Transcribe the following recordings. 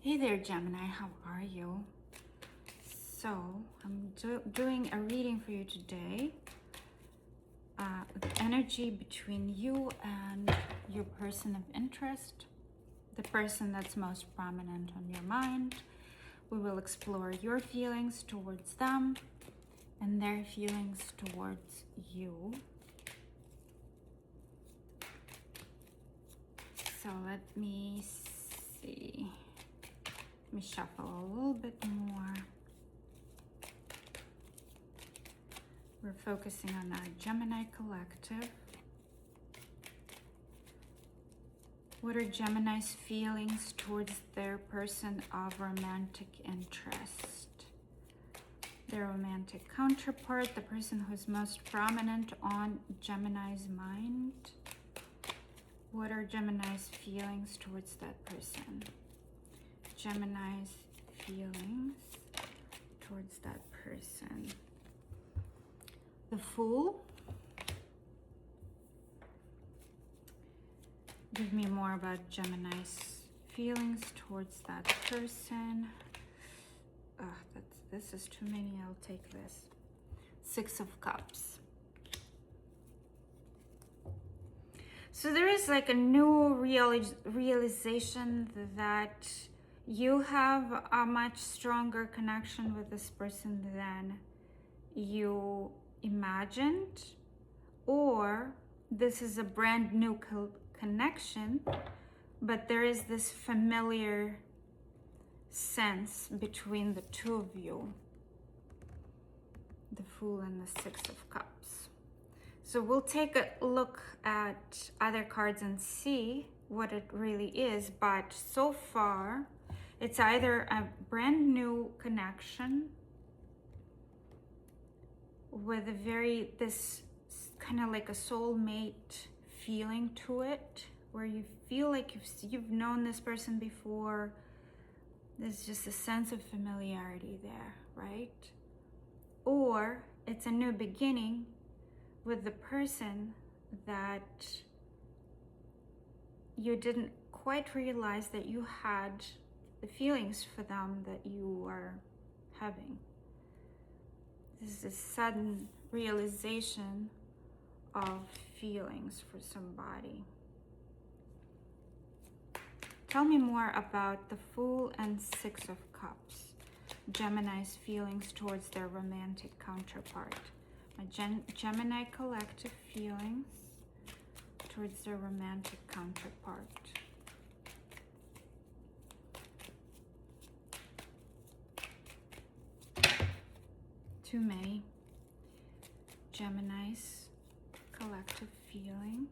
Hey there, Gemini, how are you? So, I'm doing a reading for you today. Energy between you and your person of interest, the person that's most prominent on your mind. We will explore your feelings towards them and their feelings towards you. So, let me see. Let me shuffle a little bit more. We're focusing on our Gemini collective. What are Gemini's feelings towards their person of romantic interest? Their romantic counterpart, the person who's most prominent on Gemini's mind. What are Gemini's feelings towards that person? Gemini's feelings towards that person. The Fool. Give me more about Gemini's feelings towards that person. This is too many. I'll take this. Six of Cups. So there is like a new realization that you have a much stronger connection with this person than you imagined, or this is a brand new connection, but there is this familiar sense between the two of you, the Fool and the Six of Cups. So we'll take a look at other cards and see what it really is, but so far it's either a brand new connection with this kind of like a soulmate feeling to it, where you feel like you've known this person before. There's just a sense of familiarity there, right? Or it's a new beginning with the person that you didn't quite realize that you had the feelings for them that you are having. This is a sudden realization of feelings for somebody. Tell me more about the Fool and Six of Cups. Gemini's feelings towards their romantic counterpart. My Gemini collective feelings towards their romantic counterpart. Too many. Gemini's collective feelings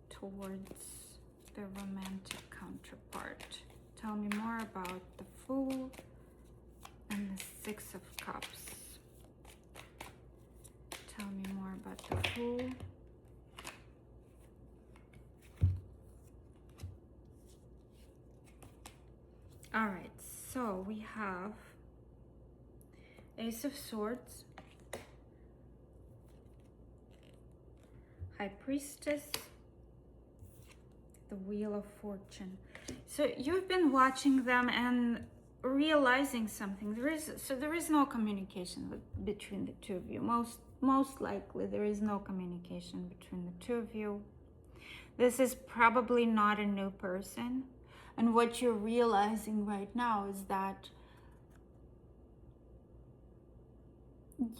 towards their romantic counterpart. Tell me more about the Fool and the Six of Cups. Tell me more about the Fool. All right, so we have Ace of Swords, High Priestess, the Wheel of Fortune. So you've been watching them and realizing something. There is no communication between the two of you. Most likely there is no communication between the two of you. This is probably not a new person. And what you're realizing right now is that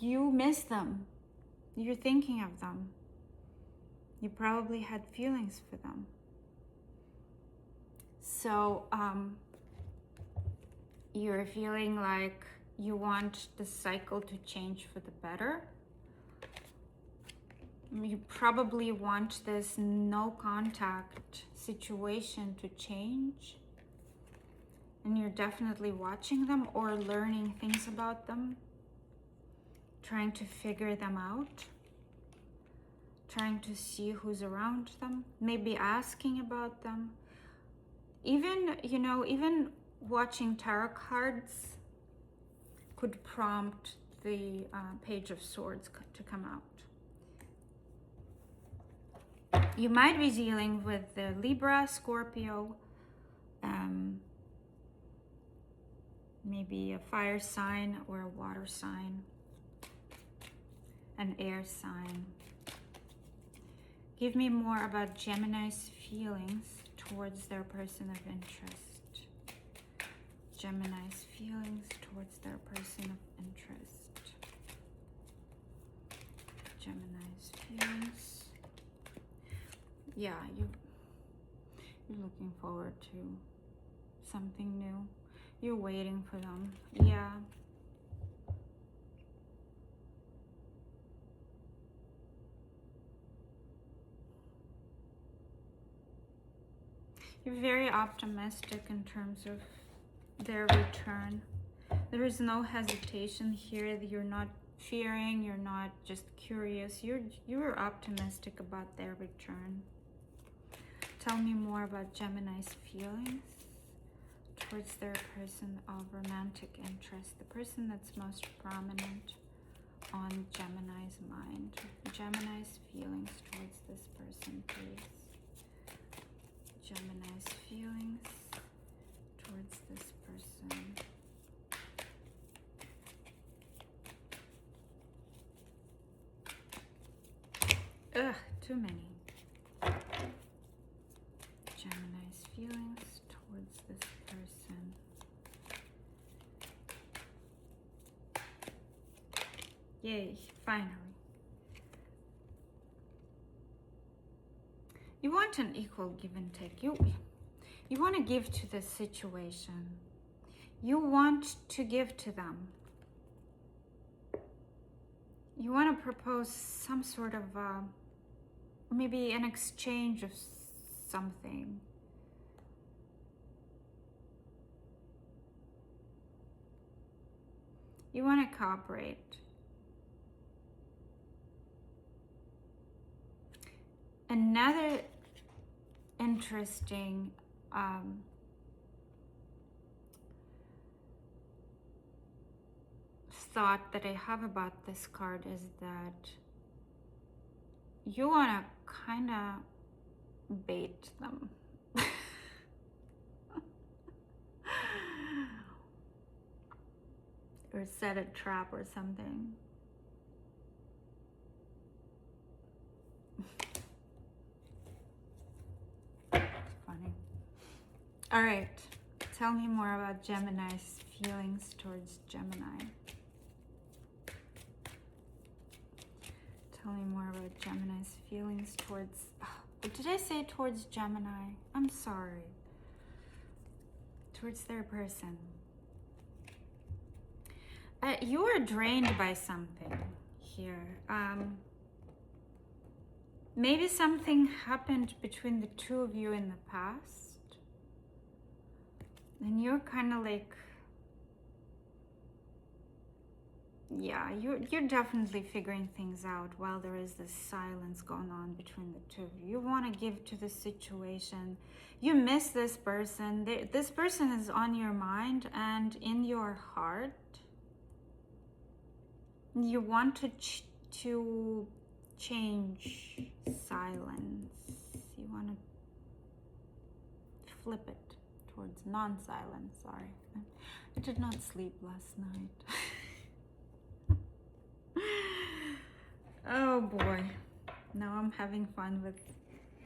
you miss them. You're thinking of them. You probably had feelings for them. So you're feeling like you want the cycle to change for the better. You probably want this no contact situation to change. And you're definitely watching them or learning things about them, trying to figure them out, trying to see who's around them, maybe asking about them. Even watching tarot cards could prompt the Page of Swords to come out. You might be dealing with the Libra, Scorpio, Maybe a fire sign or a water sign, an air sign. Give me more about Gemini's feelings towards their person of interest. Gemini's feelings towards their person of interest. Gemini's feelings. Yeah, you're looking forward to something new. You're waiting for them. Yeah. You're very optimistic in terms of their return. There is no hesitation here. You're not fearing, you're not just curious. You're optimistic about their return. Tell me more about Gemini's feelings towards their person of romantic interest, the person that's most prominent on Gemini's mind. Gemini's feelings towards this person, please. Gemini's feelings towards this person. Ugh, too many. Gemini's feelings towards this person. Yay, finally. You want an equal give and take. You want to give to this situation. You want to give to them. You want to propose some sort of, maybe an exchange of something. You want to cooperate. Another interesting thought that I have about this card is that you want to kind of bait them. Or set a trap or something. Funny. All right, tell me more about Gemini's feelings towards Gemini. Tell me more about Gemini's feelings towards, did I say towards Gemini? I'm sorry. Towards their person. You are drained by something here. Maybe something happened between the two of you in the past. And you're kind of like, yeah, you're definitely figuring things out while there is this silence going on between the two of you. You want to give to the situation. You miss this person. This person is on your mind and in your heart. You want to change silence. You want to flip it towards non-silence. Sorry, I did not sleep last night. Oh boy, now I'm having fun with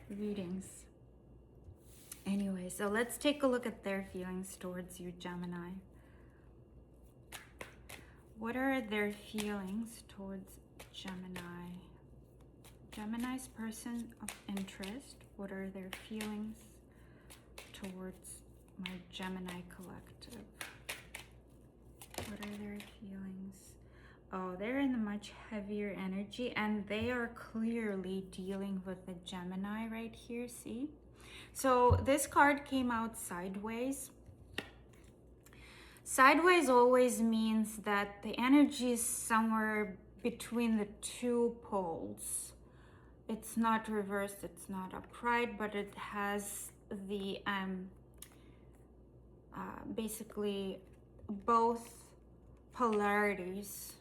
readings. Anyway, so let's take a look at their feelings towards you, Gemini. What are their feelings towards Gemini? Gemini's person of interest. What are their feelings towards my Gemini collective? What are their feelings? Oh, they're in a much heavier energy and they are clearly dealing with the Gemini right here, see? So this card came out sideways. Sideways always means that the energy is somewhere between the two poles. It's not reversed, it's not upright, but it has the basically both polarities.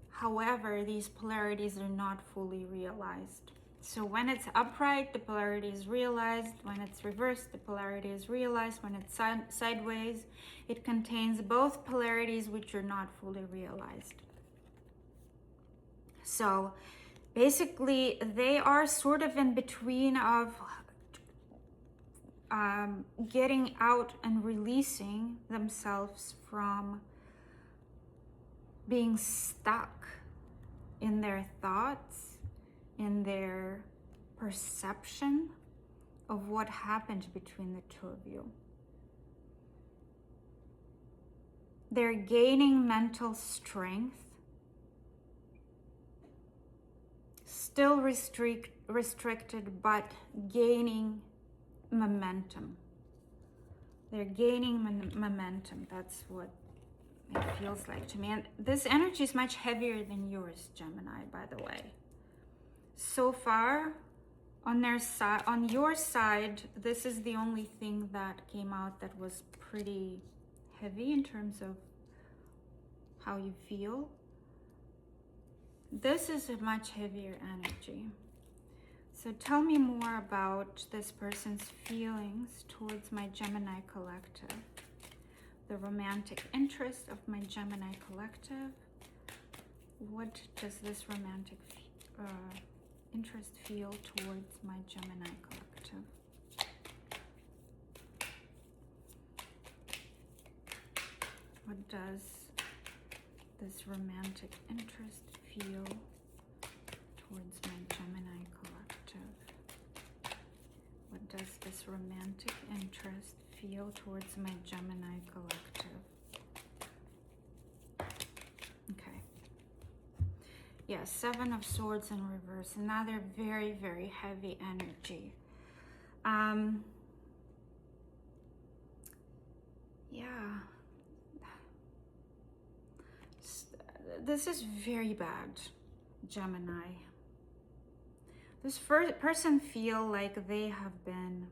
However, these polarities are not fully realized. So when it's upright, the polarity is realized. When it's reversed, the polarity is realized. When it's sideways, it contains both polarities which are not fully realized. So basically, they are sort of in between of getting out and releasing themselves from being stuck in their thoughts, in their perception of what happened between the two of you. They're gaining mental strength, still restricted, but gaining momentum. They're gaining momentum. That's what it feels like to me. And this energy is much heavier than yours, Gemini, by the way. So far, on your side, this is the only thing that came out that was pretty heavy in terms of how you feel. This is a much heavier energy. So tell me more about this person's feelings towards my Gemini collective. The romantic interest of my Gemini collective. What does this romantic interest feel towards my Gemini collective? What does this romantic interest feel towards my Gemini collective? What does this romantic interest feel towards my Gemini collective? Okay. Yeah, Seven of Swords in reverse. Another very, very heavy energy. Yeah. This is very bad, Gemini. This person feel like they have been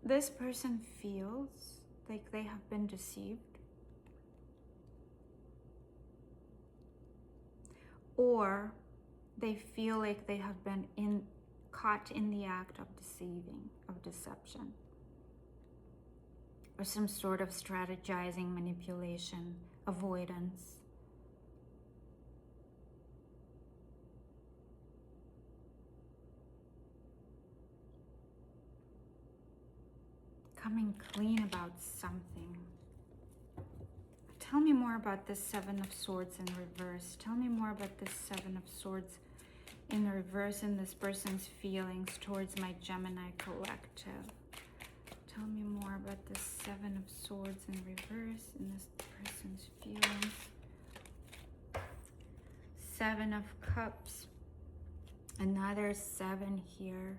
this person feels like they have been deceived, or they feel like they have been caught in the act of deceiving, of deception, or some sort of strategizing, manipulation, avoidance. Coming clean about something. Tell me more about this Seven of Swords in reverse. Tell me more about this Seven of Swords in reverse and this person's feelings towards my Gemini collective. Tell me more about this Seven of Swords in reverse and this person's feelings. Seven of Cups. Another seven here.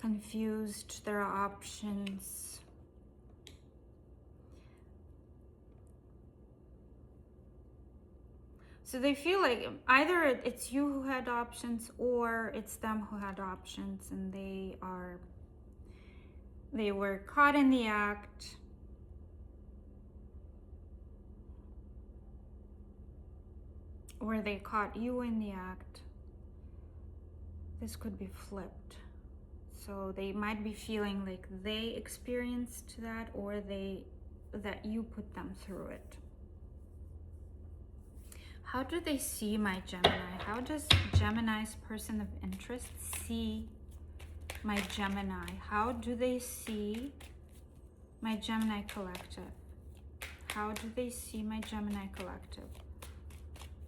Confused, there are options. So they feel like either it's you who had options or it's them who had options, and they were caught in the act. Or they caught you in the act. This could be flipped. So they might be feeling like they experienced that, or that you put them through it. How do they see my Gemini? How does Gemini's person of interest see my Gemini? How do they see my Gemini collective? How do they see my Gemini collective?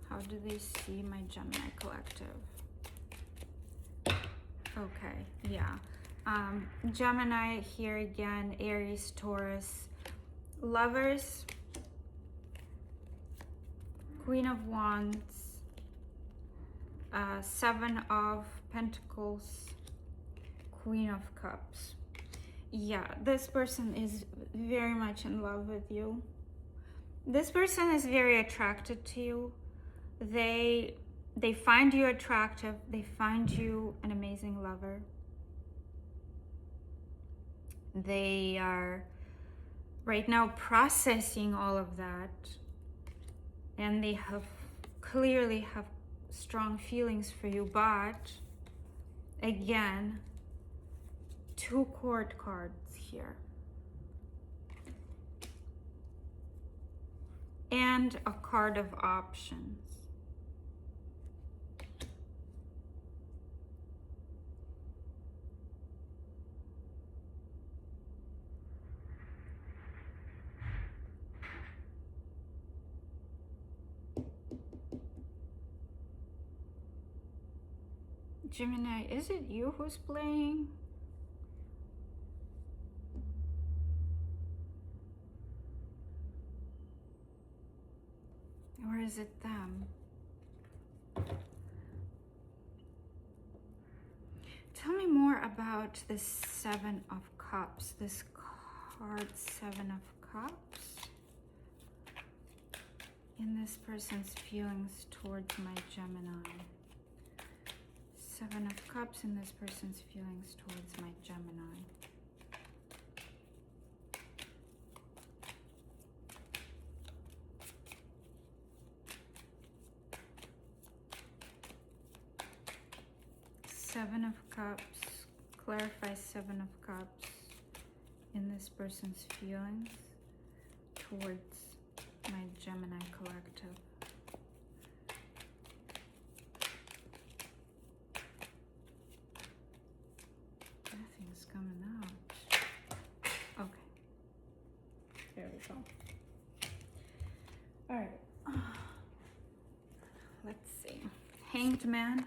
How do they see my Gemini collective? Okay, yeah. Gemini here again, Aries, Taurus, Lovers, Queen of Wands, Seven of Pentacles, Queen of Cups. Yeah, this person is very much in love with you. This person is very attracted to you. They find you attractive. They find you an amazing lover. They are right now processing all of that. and they clearly have strong feelings for you, but again, 2 court cards here. And a card of options. Gemini, is it you who's playing? Or is it them? Tell me more about this 7 of Cups. This card, 7 of Cups. In this person's feelings towards my Gemini. 7 of Cups in this person's feelings towards my Gemini. Seven of Cups. Clarify 7 of Cups in this person's feelings towards my Gemini collective. Nothing's coming out. Okay. There we go. All right. Let's see. Hanged Man.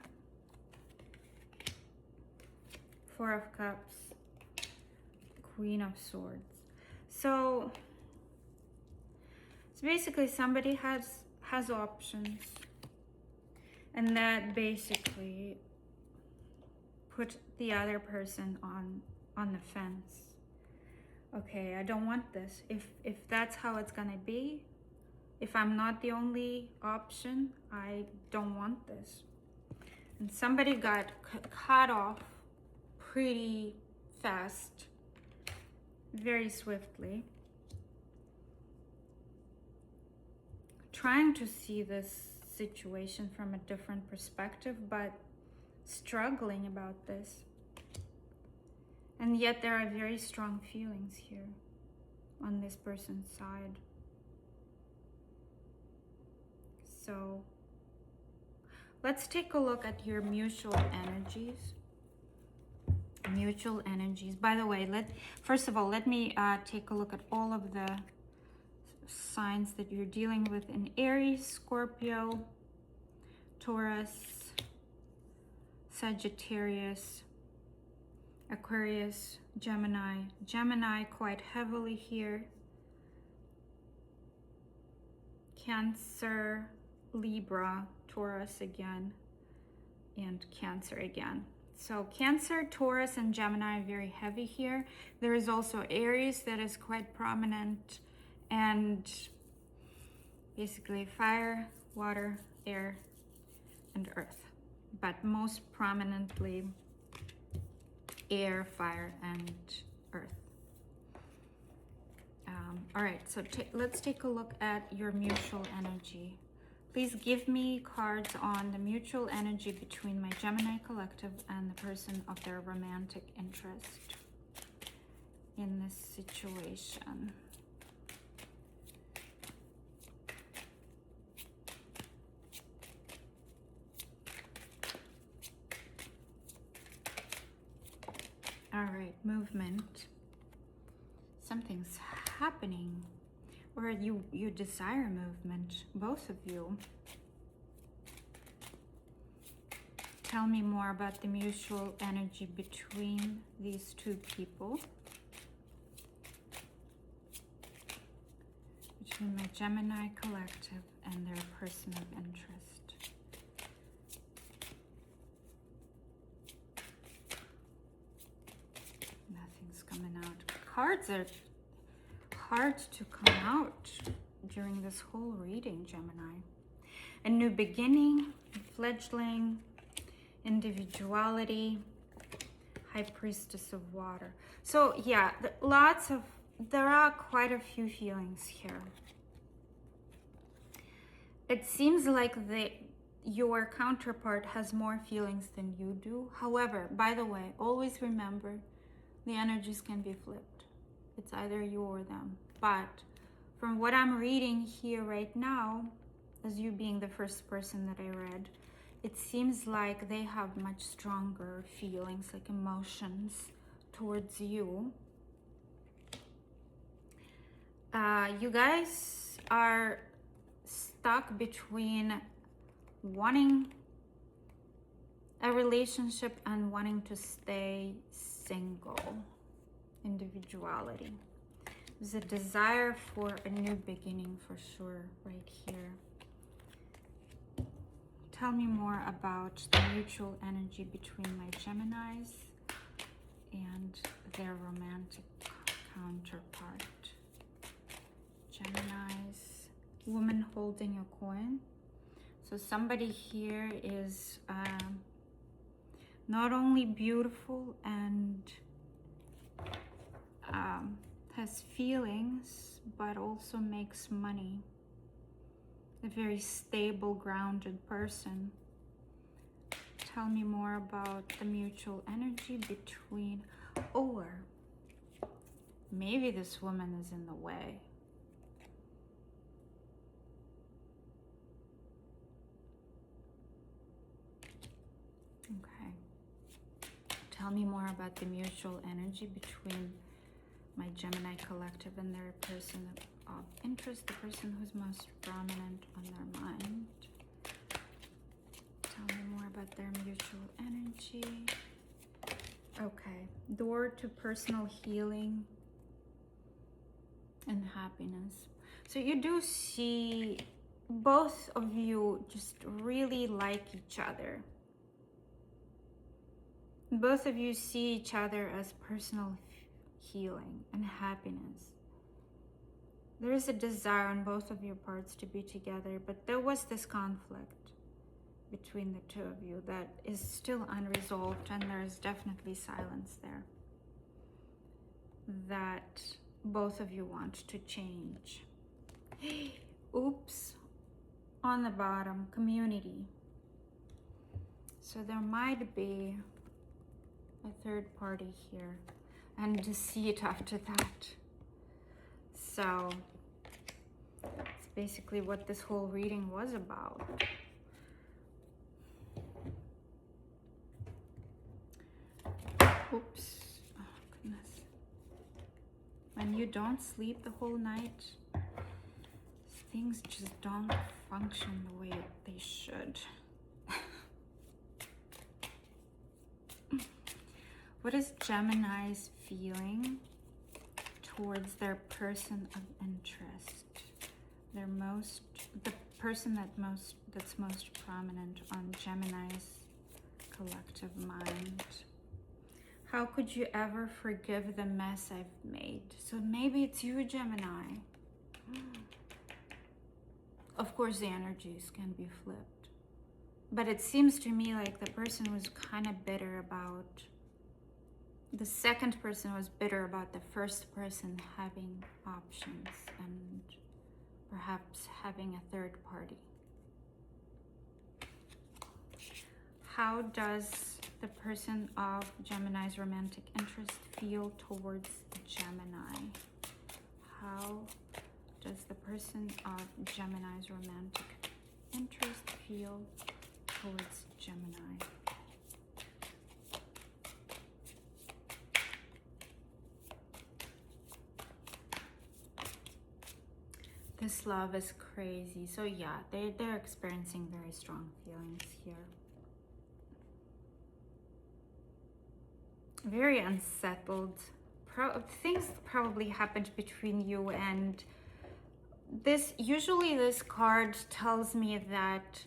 4 of Cups. Queen of Swords. So basically somebody has options, and that basically put the other person on the fence. Okay, I don't want this. If that's how it's gonna be, if I'm not the only option, I don't want this. And somebody got cut off pretty fast, very swiftly. Trying to see this situation from a different perspective, but struggling about this. And yet there are very strong feelings here on this person's side. So let's take a look at your mutual energies. Mutual energies. By the way, first of all, let me take a look at all of the signs that you're dealing with in Aries, Scorpio, Taurus, Sagittarius, Aquarius, Gemini. Gemini quite heavily here. Cancer, Libra, Taurus again, and Cancer again. So Cancer, Taurus, and Gemini are very heavy here. There is also Aries that is quite prominent, and basically fire, water, air, and earth. But most prominently air, fire, and earth. All right, so let's take a look at your mutual energy. Please give me cards on the mutual energy between my Gemini collective and the person of their romantic interest in this situation. All right, movement. Something's happening. Or you desire movement, both of you. Tell me more about the mutual energy between these two people. Between my Gemini collective and their person of interest. Nothing's coming out. Cards are hard to come out during this whole reading, Gemini. A new beginning, fledgling, individuality, High Priestess of Water. So yeah, there are quite a few feelings here. It seems like your counterpart has more feelings than you do. However, by the way, always remember the energies can be flipped. It's either you or them. But from what I'm reading here right now, as you being the first person that I read, it seems like they have much stronger feelings, like emotions towards you. You guys are stuck between wanting a relationship and wanting to stay single. Individuality. There's a desire for a new beginning for sure right here. Tell me more about the mutual energy between my Geminis and their romantic counterpart. Geminis, woman holding a coin. So somebody here is not only beautiful and has feelings, but also makes money. A very stable, grounded person. Tell me more about the mutual energy between, or maybe this woman is in the way. Okay. Tell me more about the mutual energy between my Gemini collective and their person of interest, the person who's most prominent on their mind. Tell me more about their mutual energy. Okay. Door to personal healing and happiness. So you do see both of you just really like each other. Both of you see each other as personal healing and happiness. There is a desire on both of your parts to be together, but there was this conflict between the two of you that is still unresolved, and there's definitely silence there that both of you want to change. Oops. On the bottom, community. So there might be a third party here and deceit after that. So it's basically what this whole reading was about. Oops. Oh, goodness. When you don't sleep the whole night, things just don't function the way they should. What is Gemini's feeling towards their person of interest? The person that's most prominent on Gemini's collective mind. How could you ever forgive the mess I've made? So maybe it's you, Gemini. Of course, the energies can be flipped. But it seems to me like the person was kind of bitter about, the second person was bitter about the first person having options and perhaps having a third party. How does the person of Gemini's romantic interest feel towards Gemini? How does the person of Gemini's romantic interest feel towards Gemini? This love is crazy. So yeah, they're experiencing very strong feelings here. Very unsettled. Things probably happened between you, and usually this card tells me that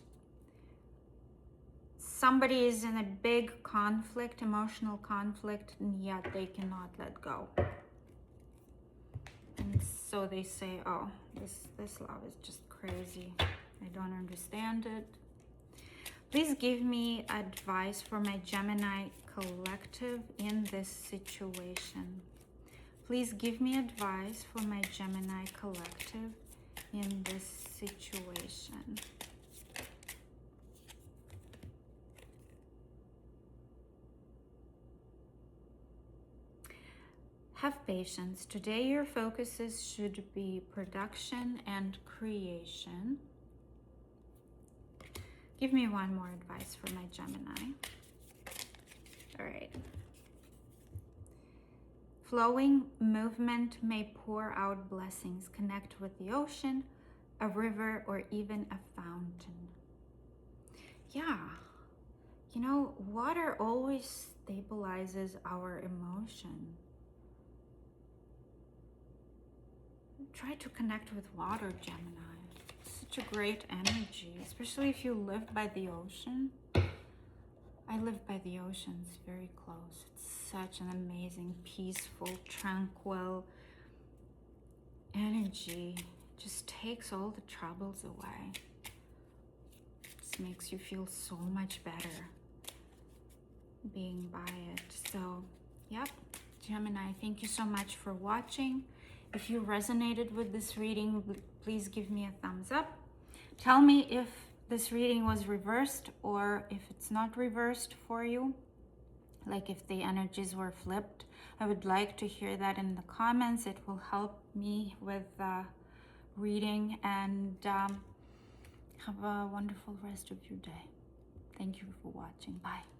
somebody is in a big conflict, emotional conflict, and yet they cannot let go. And so they say, oh, this love is just crazy. I don't understand it. Please give me advice for my Gemini collective in this situation. Please give me advice for my Gemini collective in this situation. Have patience. Today your focuses should be production and creation. Give me one more advice for my Gemini. All right. Flowing movement may pour out blessings. Connect with the ocean, a river, or even a fountain. Yeah. You know, water always stabilizes our emotion. Try to connect with water, Gemini. Such a great energy, especially if you live by the ocean. I live by the ocean, it's very close. It's such an amazing, peaceful, tranquil energy. Just takes all the troubles away. Just makes you feel so much better being by it. So, yep, Gemini, thank you so much for watching. If you resonated with this reading, please give me a thumbs up. Tell me if this reading was reversed or if it's not reversed for you, like if the energies were flipped. I would like to hear that in the comments. It will help me with reading, and have a wonderful rest of your day. Thank you for watching. Bye.